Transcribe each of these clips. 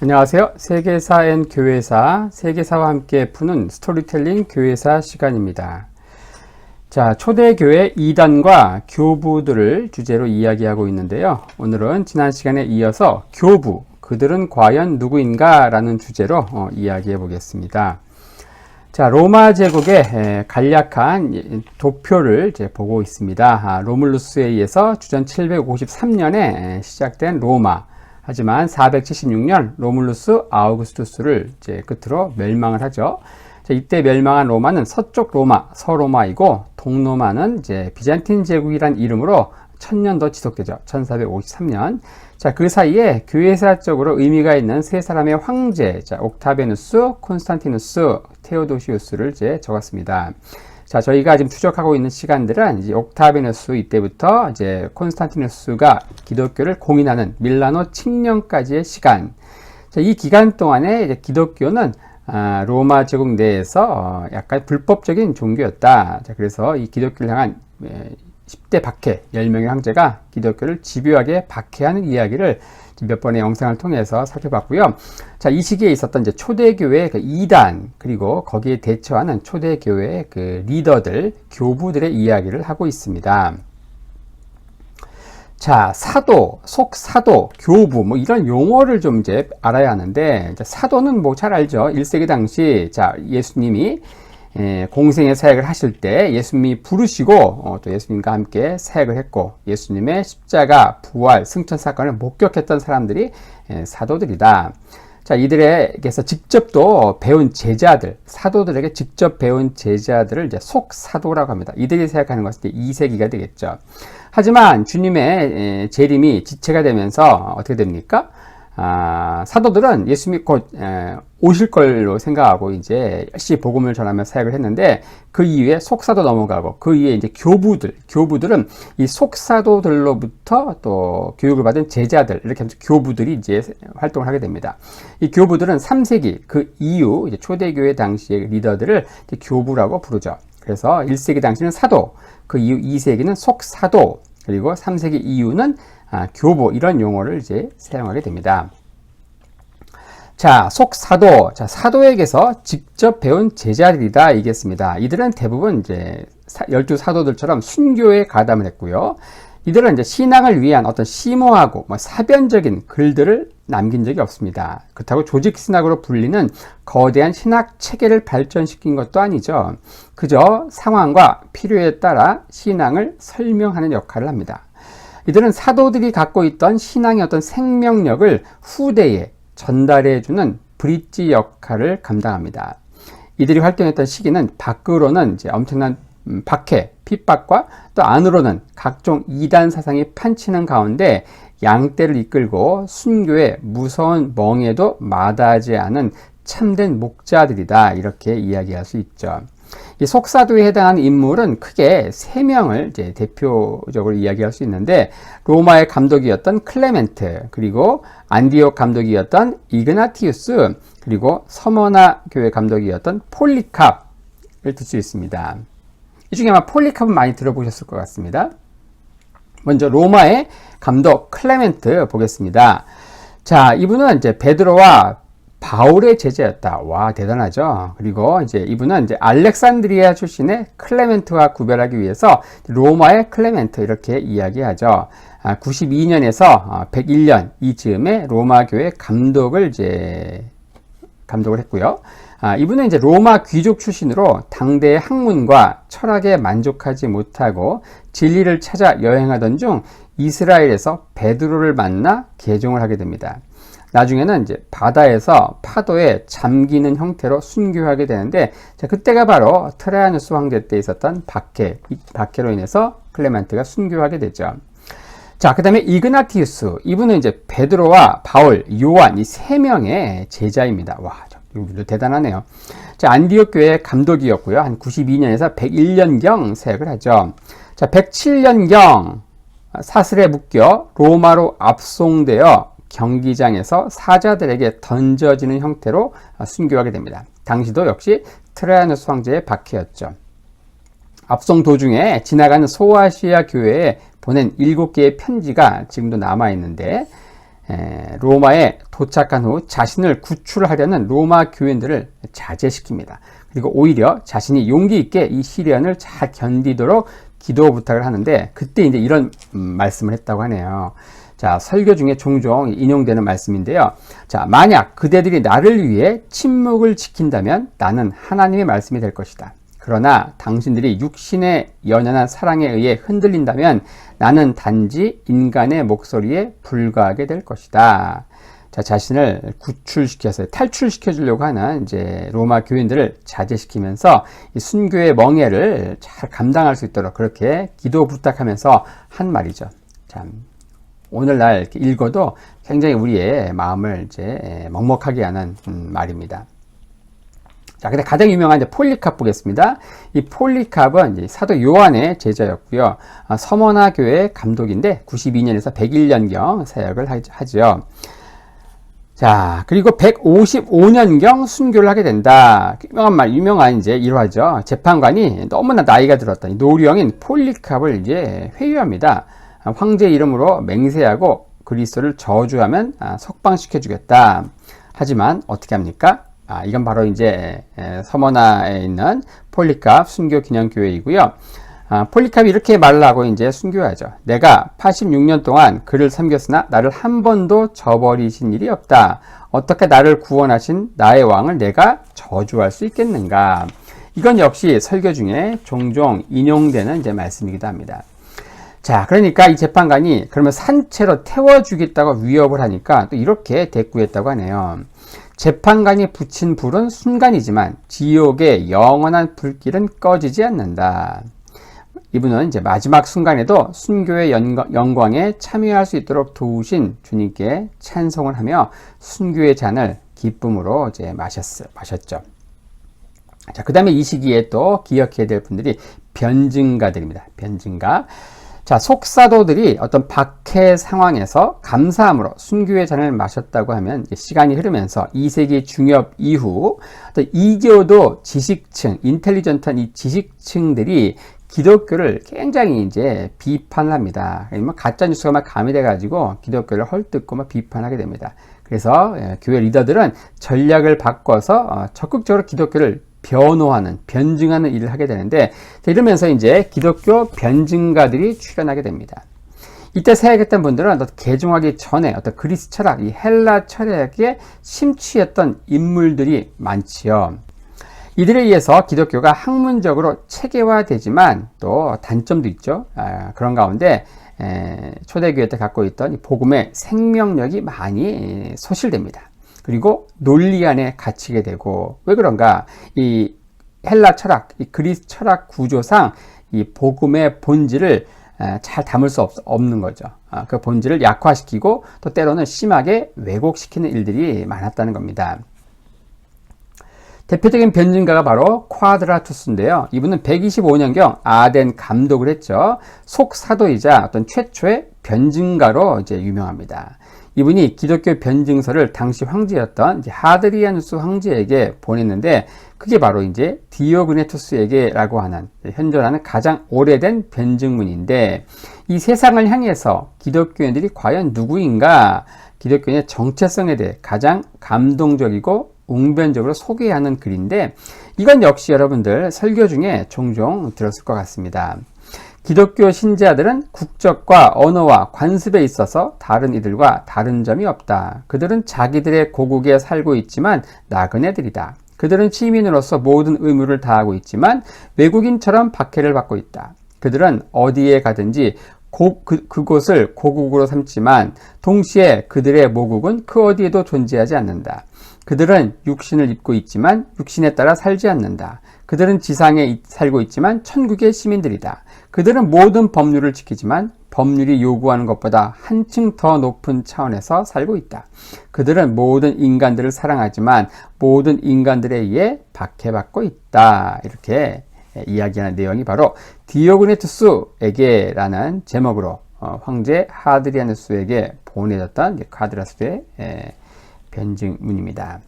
안녕하세요. 세계사 앤 교회사, 세계사와 함께 푸는 스토리텔링 교회사 시간입니다. 자, 초대교회 이단과 교부들을 주제로 이야기하고 있는데요. 오늘은 지난 시간에 이어서 교부, 그들은 과연 누구인가? 라는 주제로 이야기해 보겠습니다. 자, 로마 제국의 간략한 도표를 이제 보고 있습니다. 로물루스에 의해서 주전 753년에 시작된 로마. 하지만 476년 로물루스 아우구스투스를 이제 끝으로 멸망을 하죠. 자, 이때 멸망한 로마는 서쪽 로마, 서로마이고 동로마는 이제 비잔틴 제국이란 이름으로 1000년도 지속되죠. 1453년. 자, 그 사이에 교회사적으로 의미가 있는 세 사람의 황제, 자, 옥타베누스, 콘스탄티누스, 테오도시우스를 이제 적었습니다. 자, 저희가 지금 추적하고 있는 시간들은 이제 옥타베누스 이때부터 이제 콘스탄티누스가 기독교를 공인하는 밀라노 칙령까지의 시간. 자, 이 기간 동안에 이제 기독교는 로마 제국 내에서 약간 불법적인 종교였다. 자, 그래서 이 기독교를 향한 10대 박해, 10명의 황제가 기독교를 집요하게 박해하는 이야기를 몇 번의 영상을 통해서 살펴봤고요. 자, 이 시기에 있었던 이제 초대교회 그 이단, 그리고 거기에 대처하는 초대교회의 그 리더들, 교부들의 이야기를 하고 있습니다. 자, 사도, 속사도, 교부, 뭐 이런 용어를 좀 이제 알아야 하는데, 사도는 뭐 잘 알죠. 1세기 당시, 자, 예수님이 공생의 사역을 하실 때 예수님이 부르시고 또 예수님과 함께 사역을 했고 예수님의 십자가, 부활, 승천 사건을 목격했던 사람들이 사도들이다. 자, 이들에게서 직접 또 배운 제자들, 사도들에게 직접 배운 제자들을 이제 속사도라고 합니다. 이들이 사역하는 것은 이제 2세기가 되겠죠. 하지만 주님의 재림이 지체가 되면서 어떻게 됩니까? 사도들은 예수님이 곧 오실 걸로 생각하고 이제 열심히 복음을 전하며 사역을 했는데 그 이후에 속사도 넘어가고 그 이후에 이제 교부들은 이 속사도들로부터 또 교육을 받은 제자들 이렇게 하면서 교부들이 이제 활동을 하게 됩니다. 이 교부들은 3세기 그 이후 이제 초대교회 당시의 리더들을 이제 교부라고 부르죠. 그래서 1세기 당시는 사도, 그 이후 2세기는 속사도, 그리고 3세기 이후는 교부 이런 용어를 이제 사용하게 됩니다. 자, 속사도. 자, 사도에게서 직접 배운 제자들이다 이겠습니다. 이들은 대부분 이제 12사도들처럼 순교에 가담을 했고요. 이들은 이제 신앙을 위한 어떤 심오하고 사변적인 글들을 남긴 적이 없습니다. 그렇다고 조직 신학으로 불리는 거대한 신학 체계를 발전시킨 것도 아니죠. 그저 상황과 필요에 따라 신앙을 설명하는 역할을 합니다. 이들은 사도들이 갖고 있던 신앙의 어떤 생명력을 후대에 전달해주는 브릿지 역할을 감당합니다. 이들이 활동했던 시기는 밖으로는 이제 엄청난 박해, 핍박과 또 안으로는 각종 이단 사상이 판치는 가운데 양떼를 이끌고 순교의 무서운 멍에도 마다하지 않은 참된 목자들이다 이렇게 이야기할 수 있죠. 이 속사도에 해당하는 인물은 크게 3명을 이제 대표적으로 이야기할 수 있는데 로마의 감독이었던 클레멘트, 그리고 안디옥 감독이었던 이그나티우스, 그리고 서머나 교회 감독이었던 폴리캅을 들 수 있습니다. 이 중에 아마 폴리캅은 많이 들어보셨을 것 같습니다. 먼저 로마의 감독 클레멘트 보겠습니다. 자, 이분은 이제 베드로와 바울의 제자였다. 와, 대단하죠. 그리고 이제 이분은 이제 알렉산드리아 출신의 클레멘트와 구별하기 위해서 로마의 클레멘트 이렇게 이야기하죠. 92년에서 101년 이즈음에 로마 교회 감독을 했고요. 이분은 이제 로마 귀족 출신으로 당대의 학문과 철학에 만족하지 못하고 진리를 찾아 여행하던 중 이스라엘에서 베드로를 만나 개종을 하게 됩니다. 나중에는 이제 바다에서 파도에 잠기는 형태로 순교하게 되는데, 자, 그때가 바로 트라이아누스 황제 때 있었던 박해로 인해서 클레멘트가 순교하게 되죠. 자, 그 다음에 이그나티우스. 이분은 이제 베드로와 바울, 요한 이 3명의 제자입니다. 와, 이분도 대단하네요. 자, 안디옥 교회 감독이었고요. 한 92년에서 101년경 사역을 하죠. 자, 107년경 사슬에 묶여 로마로 압송되어 경기장에서 사자들에게 던져지는 형태로 순교하게 됩니다. 당시도 역시 트라이아누스 황제의 박해였죠. 압송 도중에 지나가는 소아시아 교회에 보낸 7개의 편지가 지금도 남아있는데 로마에 도착한 후 자신을 구출하려는 로마 교인들을 자제시킵니다. 그리고 오히려 자신이 용기 있게 이 시련을 잘 견디도록 기도 부탁을 하는데, 그때 이제 이런 말씀을 했다고 하네요. 자, 설교 중에 종종 인용되는 말씀인데요. 자, 만약 그대들이 나를 위해 침묵을 지킨다면 나는 하나님의 말씀이 될 것이다. 그러나 당신들이 육신의 연연한 사랑에 의해 흔들린다면 나는 단지 인간의 목소리에 불과하게 될 것이다. 자, 자신을 구출시켜서 탈출시켜 주려고 하는 이제 로마 교인들을 자제시키면서 이 순교의 멍해를 잘 감당할 수 있도록 그렇게 기도 부탁하면서 한 말이죠. 참, 오늘날 이렇게 읽어도 굉장히 우리의 마음을 이제 먹먹하게 하는 말입니다. 자, 근데 가장 유명한 이제 폴리캅 보겠습니다. 이 폴리캅은 이제 사도 요한의 제자였고요. 서머나 교회 감독인데 92년에서 101년경 사역을 하죠. 자, 그리고 155년경 순교를 하게 된다. 유명한 이제 일화죠. 재판관이 너무나 나이가 들었던 노령인 폴리캅을 이제 회유합니다. 황제 이름으로 맹세하고 그리스도를 저주하면 석방시켜 주겠다. 하지만 어떻게 합니까? 이건 바로 이제 서머나에 있는 폴리캅 순교 기념교회이고요. 폴리캅이 이렇게 말을 하고 이제 순교하죠. 내가 86년 동안 그를 섬겼으나 나를 한 번도 저버리신 일이 없다. 어떻게 나를 구원하신 나의 왕을 내가 저주할 수 있겠는가? 이건 역시 설교 중에 종종 인용되는 이제 말씀이기도 합니다. 자, 그러니까 이 재판관이 그러면 산채로 태워주겠다고 위협을 하니까 또 이렇게 대꾸했다고 하네요. 재판관이 붙인 불은 순간이지만 지옥의 영원한 불길은 꺼지지 않는다. 이분은 이제 마지막 순간에도 순교의 영광에 참여할 수 있도록 도우신 주님께 찬송을 하며 순교의 잔을 기쁨으로 이제 마셨죠. 자, 그 다음에 이 시기에 또 기억해야 될 분들이 변증가들입니다. 변증가. 자, 속사도들이 어떤 박해 상황에서 감사함으로 순교의 잔을 마셨다고 하면 시간이 흐르면서 2세기 중엽 이후 또 이교도 지식층, 인텔리전트한 이 지식층들이 기독교를 굉장히 이제 비판합니다. 가짜 뉴스가 막 가미돼 가지고 기독교를 헐뜯고 막 비판하게 됩니다. 그래서 교회 리더들은 전략을 바꿔서 적극적으로 기독교를 변호하는, 변증하는 일을 하게 되는데, 이러면서 이제 기독교 변증가들이 출현하게 됩니다. 이때 사역했던 분들은 어떤 개종하기 전에 어떤 그리스 철학, 이 헬라 철학에 심취했던 인물들이 많지요. 이들에 의해서 기독교가 학문적으로 체계화되지만 또 단점도 있죠. 그런 가운데 초대교회 때 갖고 있던 이 복음의 생명력이 많이 소실됩니다. 그리고 논리 안에 갇히게 되고, 왜 그런가? 이 헬라 철학, 이 그리스 철학 구조상 이 복음의 본질을 잘 담을 수 없는 거죠. 그 본질을 약화시키고 또 때로는 심하게 왜곡시키는 일들이 많았다는 겁니다. 대표적인 변증가가 바로 쿼드라투스인데요. 이분은 125년경 아덴 감독을 했죠. 속사도이자 어떤 최초의 변증가로 이제 유명합니다. 이분이 기독교 변증서를 당시 황제였던 하드리아누스 황제에게 보냈는데, 그게 바로 이제 디오그네투스에게라고 하는, 현존하는 가장 오래된 변증문인데, 이 세상을 향해서 기독교인들이 과연 누구인가, 기독교인의 정체성에 대해 가장 감동적이고 웅변적으로 소개하는 글인데, 이건 역시 여러분들 설교 중에 종종 들었을 것 같습니다. 기독교 신자들은 국적과 언어와 관습에 있어서 다른 이들과 다른 점이 없다. 그들은 자기들의 고국에 살고 있지만 나그네들이다. 그들은 시민으로서 모든 의무를 다하고 있지만 외국인처럼 박해를 받고 있다. 그들은 어디에 가든지 그곳을 고국으로 삼지만 동시에 그들의 모국은 그 어디에도 존재하지 않는다. 그들은 육신을 입고 있지만 육신에 따라 살지 않는다. 그들은 지상에 살고 있지만 천국의 시민들이다. 그들은 모든 법률을 지키지만 법률이 요구하는 것보다 한층 더 높은 차원에서 살고 있다. 그들은 모든 인간들을 사랑하지만 모든 인간들에 의해 박해받고 있다. 이렇게 이야기하는 내용이 바로 디오그네투스에게라는 제목으로 황제 하드리아누스에게 보내졌던 쿼드라투스의 변증문입니다.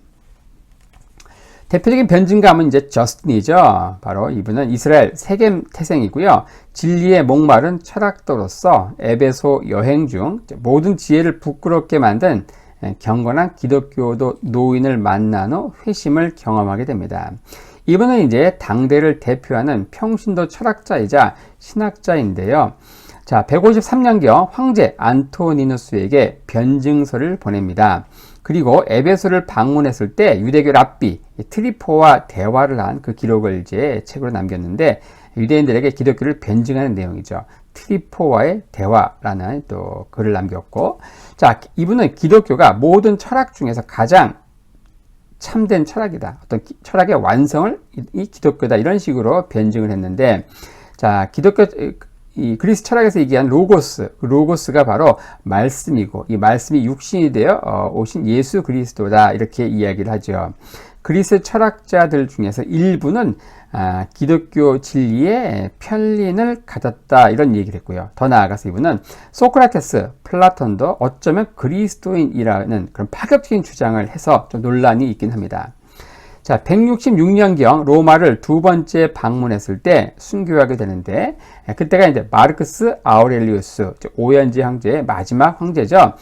대표적인 변증가는 이제 저스틴이죠. 바로 이분은 이스라엘 세겜 태생이고요. 진리의 목마른 철학도로서 에베소 여행 중 모든 지혜를 부끄럽게 만든 경건한 기독교도 노인을 만난 후 회심을 경험하게 됩니다. 이분은 이제 당대를 대표하는 평신도 철학자이자 신학자인데요. 자, 153년경 황제 안토니누스에게 변증서를 보냅니다. 그리고 에베소를 방문했을 때 유대교 랍비 트리포와 대화를 한 그 기록을 이제 책으로 남겼는데 유대인들에게 기독교를 변증하는 내용이죠. 트리포와의 대화라는 또 글을 남겼고, 자, 이분은 기독교가 모든 철학 중에서 가장 참된 철학이다. 어떤 철학의 완성을 이 기독교다. 이런 식으로 변증을 했는데, 자, 이 그리스 철학에서 얘기한 로고스가 바로 말씀이고, 이 말씀이 육신이 되어 오신 예수 그리스도다. 이렇게 이야기를 하죠. 그리스 철학자들 중에서 일부는 기독교 진리에 편린을 가졌다. 이런 얘기를 했고요. 더 나아가서 이분은 소크라테스, 플라톤도 어쩌면 그리스도인이라는 그런 파격적인 주장을 해서 좀 논란이 있긴 합니다. 자, 166년경 로마를 두 번째 방문했을 때 순교하게 되는데, 그때가 이제 마르크스 아우렐리우스, 오연지 황제의 마지막 황제죠.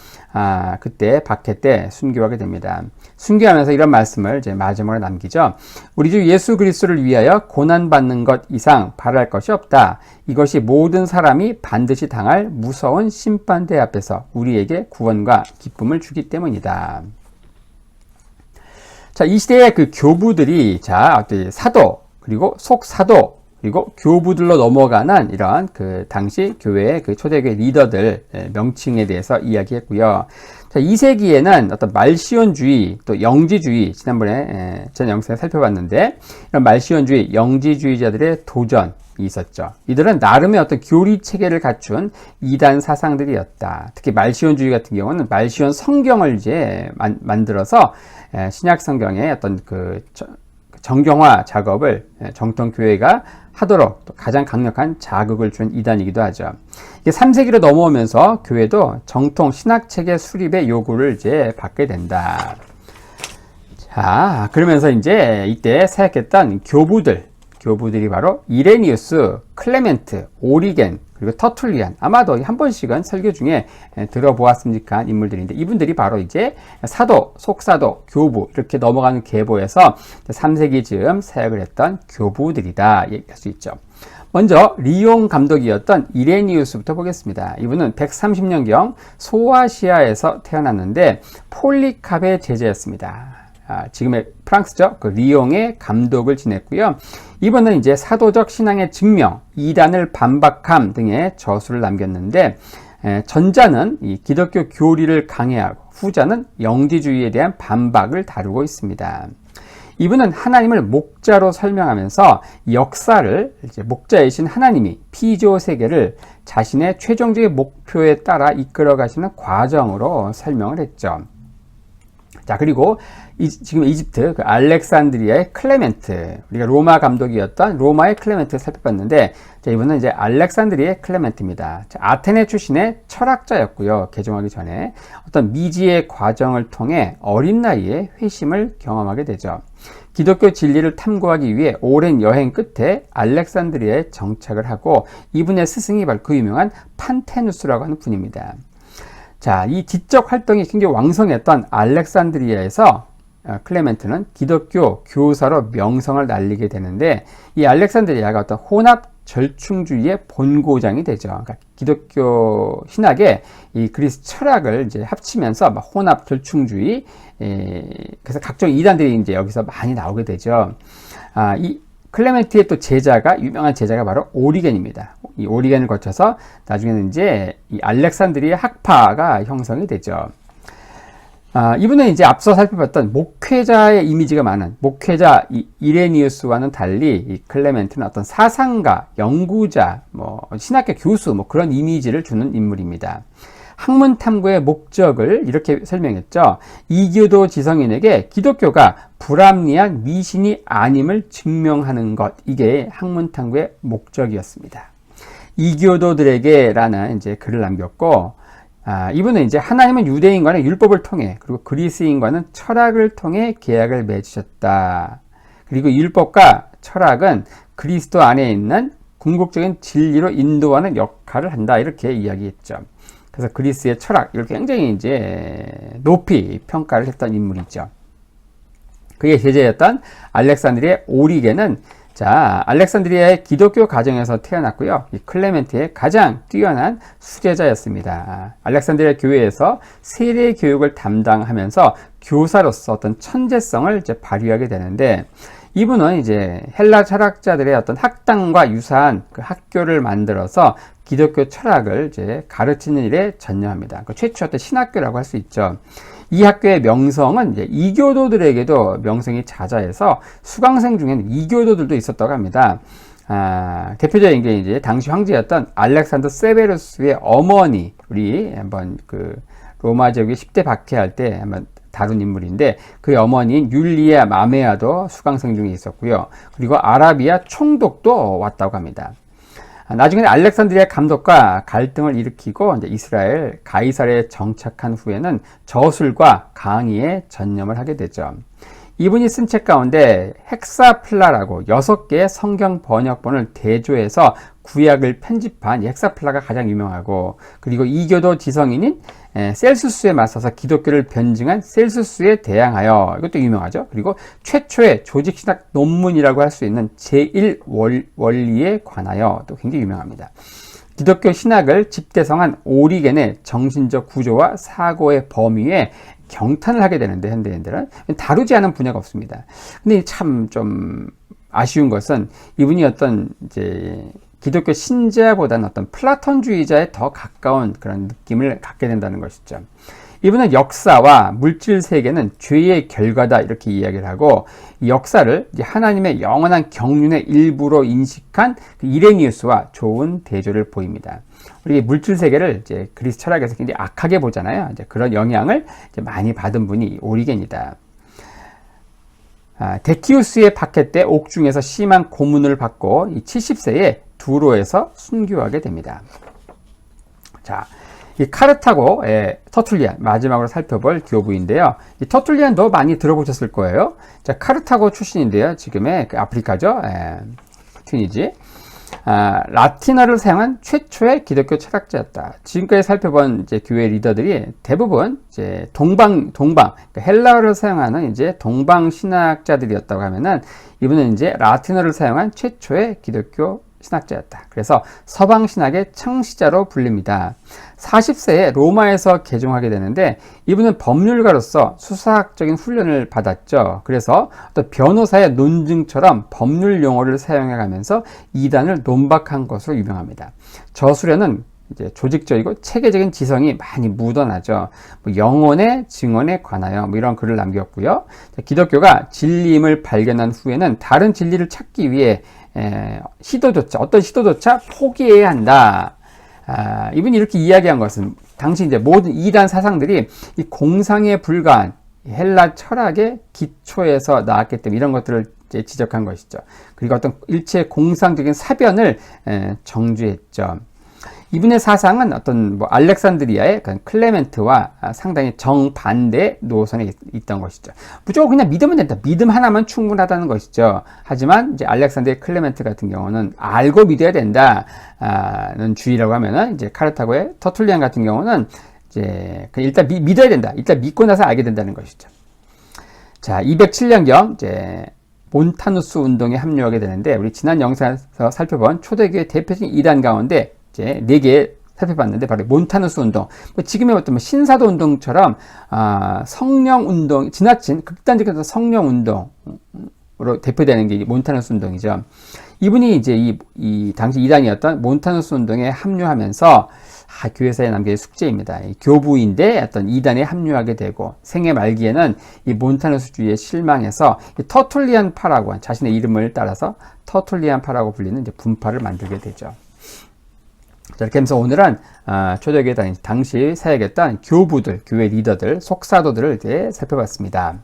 그때 박해 때 순교하게 됩니다. 순교하면서 이런 말씀을 이제 마지막으로 남기죠. 우리 주 예수 그리스도를 위하여 고난받는 것 이상 바랄 것이 없다. 이것이 모든 사람이 반드시 당할 무서운 심판대 앞에서 우리에게 구원과 기쁨을 주기 때문이다. 자, 이 시대의 그 교부들이, 자, 사도, 그리고 속사도, 그리고 교부들로 넘어가는 이런 그 당시 교회의 그 초대교회 리더들 명칭에 대해서 이야기했고요. 자, 2세기에는 어떤 말시온주의, 또 영지주의, 지난번에 전 영상에 살펴봤는데, 이런 말시온주의, 영지주의자들의 도전이 있었죠. 이들은 나름의 어떤 교리 체계를 갖춘 이단 사상들이었다. 특히 말시온주의 같은 경우는 말시온 성경을 이제 만들어서 신약 성경의 어떤 그 정경화 작업을 정통교회가 하도록 또 가장 강력한 자극을 준 이단이기도 하죠. 이게 3세기로 넘어오면서 교회도 정통 신학체계 수립의 요구를 이제 받게 된다. 자, 그러면서 이제 이때 사역했던 교부들이 바로 이레니우스, 클레멘트, 오리겐, 그리고 터툴리안, 아마도 한 번씩은 설교 중에 들어보았습니까? 인물들인데, 이분들이 바로 이제 사도, 속사도, 교부, 이렇게 넘어가는 계보에서 3세기쯤 사역을 했던 교부들이다 얘기할 수 있죠. 먼저 리옹 감독이었던 이레니우스부터 보겠습니다. 이분은 130년경 소아시아에서 태어났는데 폴리캅의 제자였습니다. 지금의 프랑스죠. 그 리옹의 감독을 지냈고요. 이번은 이제 사도적 신앙의 증명, 이단을 반박함 등의 저술을 남겼는데, 전자는 이 기독교 교리를 강해하고 후자는 영지주의에 대한 반박을 다루고 있습니다. 이분은 하나님을 목자로 설명하면서 역사를 이제 목자이신 하나님이 피조 세계를 자신의 최종적인 목표에 따라 이끌어 가시는 과정으로 설명을 했죠. 자, 그리고 지금 이집트 그 알렉산드리아의 클레멘트, 우리가 로마 감독이었던 로마의 클레멘트를 살펴봤는데, 자, 이분은 이제 알렉산드리아의 클레멘트입니다. 자, 아테네 출신의 철학자였고요. 개종하기 전에 어떤 미지의 과정을 통해 어린 나이에 회심을 경험하게 되죠. 기독교 진리를 탐구하기 위해 오랜 여행 끝에 알렉산드리아에 정착을 하고, 이분의 스승이 바로 그 유명한 판테누스라고 하는 분입니다. 자, 이 지적 활동이 굉장히 왕성했던 알렉산드리아에서 클레멘트는 기독교 교사로 명성을 날리게 되는데, 이 알렉산드리아가 어떤 혼합 절충주의의 본고장이 되죠. 그러니까 기독교 신학의 이 그리스 철학을 이제 합치면서 혼합 절충주의, 그래서 각종 이단들이 이제 여기서 많이 나오게 되죠. 이 클레멘트의 또 유명한 제자가 바로 오리겐입니다. 이 오리겐을 거쳐서 나중에는 이제 이 알렉산드리아 학파가 형성이 되죠. 이분은 이제 앞서 살펴봤던 목회자의 이미지가 많은 목회자 이레니우스와는 달리 이 클레멘트는 어떤 사상가, 연구자, 신학교 교수 그런 이미지를 주는 인물입니다. 학문 탐구의 목적을 이렇게 설명했죠. 이교도 지성인에게 기독교가 불합리한 미신이 아님을 증명하는 것, 이게 학문 탐구의 목적이었습니다. 이교도들에게라는 이제 글을 남겼고, 이분은 이제 하나님은 유대인과는 율법을 통해, 그리고 그리스인과는 철학을 통해 계약을 맺으셨다. 그리고 율법과 철학은 그리스도 안에 있는 궁극적인 진리로 인도하는 역할을 한다. 이렇게 이야기했죠. 그래서 그리스의 철학, 이걸 굉장히 이제 높이 평가를 했던 인물이죠. 그의 제자였던 알렉산드리아 오리겐은 알렉산드리아의 기독교 가정에서 태어났고요. 이 클레멘트의 가장 뛰어난 수제자였습니다. 알렉산드리아 교회에서 세례 교육을 담당하면서 교사로서 어떤 천재성을 이제 발휘하게 되는데, 이분은 이제 헬라 철학자들의 어떤 학당과 유사한 그 학교를 만들어서 기독교 철학을 이제 가르치는 일에 전념합니다. 그 최초 어떤 신학교라고 할 수 있죠. 이 학교의 명성은 이제 이교도들에게도 명성이 자자해서 수강생 중에는 이교도들도 있었다고 합니다. 대표적인 게 이제 당시 황제였던 알렉산더 세베루스의 어머니, 우리 한번 그 로마 제국의 10대 박해할 때 한번 다룬 인물인데, 그의 어머니인 율리아 마메아도 수강생 중에 있었고요. 그리고 아라비아 총독도 왔다고 합니다. 나중에 알렉산드리아 감독과 갈등을 일으키고 이제 이스라엘 가이사르에 정착한 후에는 저술과 강의에 전념을 하게 되죠. 이분이 쓴 책 가운데 헥사플라라고 6개의 성경 번역본을 대조해서 구약을 편집한 헥사플라가 가장 유명하고, 그리고 이교도 지성인인 셀수스에 맞서서 기독교를 변증한 셀수스에 대항하여, 이것도 유명하죠. 그리고 최초의 조직신학 논문이라고 할 수 있는 제1원리에 관하여, 또 굉장히 유명합니다. 기독교 신학을 집대성한 오리겐의 정신적 구조와 사고의 범위에 경탄을 하게 되는데, 현대인들은 다루지 않은 분야가 없습니다. 근데 참 좀 아쉬운 것은 이분이 어떤 이제 기독교 신자보다는 어떤 플라톤주의자에 더 가까운 그런 느낌을 갖게 된다는 것이죠. 이분은 역사와 물질 세계는 죄의 결과다, 이렇게 이야기를 하고, 이 역사를 이제 하나님의 영원한 경륜의 일부로 인식한 그 이레니우스와 좋은 대조를 보입니다. 우리 물질 세계를 이제 그리스 철학에서 굉장히 악하게 보잖아요. 이제 그런 영향을 이제 많이 받은 분이 오리겐이다. 데키우스의 박해 때 옥중에서 심한 고문을 받고 이 70세에 두로에서 순교하게 됩니다. 자, 이 카르타고의 터툴리안, 마지막으로 살펴볼 교부인데요. 이 터툴리안도 많이 들어보셨을 거예요. 자, 카르타고 출신인데요. 지금의 그 아프리카죠. 튀니지. 라틴어를 사용한 최초의 기독교 철학자였다. 지금까지 살펴본 이제 교회 리더들이 대부분 이제 그러니까 헬라어를 사용하는 이제 동방 신학자들이었다고 하면은, 이분은 이제 라틴어를 사용한 최초의 기독교 신학자였다. 그래서 서방 신학의 창시자로 불립니다. 40세에 로마에서 개종하게 되는데, 이분은 법률가로서 수사학적인 훈련을 받았죠. 그래서 또 변호사의 논증처럼 법률 용어를 사용해가면서 이단을 논박한 것으로 유명합니다. 저술에는 이제 조직적이고 체계적인 지성이 많이 묻어나죠. 영혼의 증언에 관하여 이런 글을 남겼고요. 기독교가 진리임을 발견한 후에는 다른 진리를 찾기 위해 어떤 시도조차 포기해야 한다. 이분이 이렇게 이야기한 것은 당시 이제 모든 이단 사상들이 이 공상에 불과한 헬라 철학의 기초에서 나왔기 때문에 이런 것들을 이제 지적한 것이죠. 그리고 어떤 일체의 공상적인 사변을 정죄했죠. 이분의 사상은 어떤 알렉산드리아의 클레멘트와 상당히 정반대 노선에 있던 것이죠. 무조건 그냥 믿으면 된다. 믿음 하나만 충분하다는 것이죠. 하지만 이제 알렉산드리아 클레멘트 같은 경우는 알고 믿어야 된다는 주의라고 하면은, 이제 카르타고의 터툴리안 같은 경우는 이제 일단 믿어야 된다. 일단 믿고 나서 알게 된다는 것이죠. 자, 207년경 이제 몬타누스 운동에 합류하게 되는데, 우리 지난 영상에서 살펴본 초대교회 대표적인 이단 가운데 이제 4개 살펴봤는데, 바로 몬타누스 운동, 지금의 어떤 신사도 운동처럼 성령 운동, 지나친 극단적인 성령 운동으로 대표되는 게 몬타누스 운동이죠. 이분이 이제 이 당시 이단이었던 몬타누스 운동에 합류하면서 교회사에 남겨진 숙제입니다. 교부인데 어떤 이단에 합류하게 되고, 생애 말기에는 이 몬타누스주의에 실망해서 터툴리안 파라고, 자신의 이름을 따라서 터툴리안 파라고 불리는 이제 분파를 만들게 되죠. 자, 이렇게 하면서 오늘은 초대교회 당시 사역했던 교부들, 교회 리더들, 속사도들을 이제 살펴봤습니다.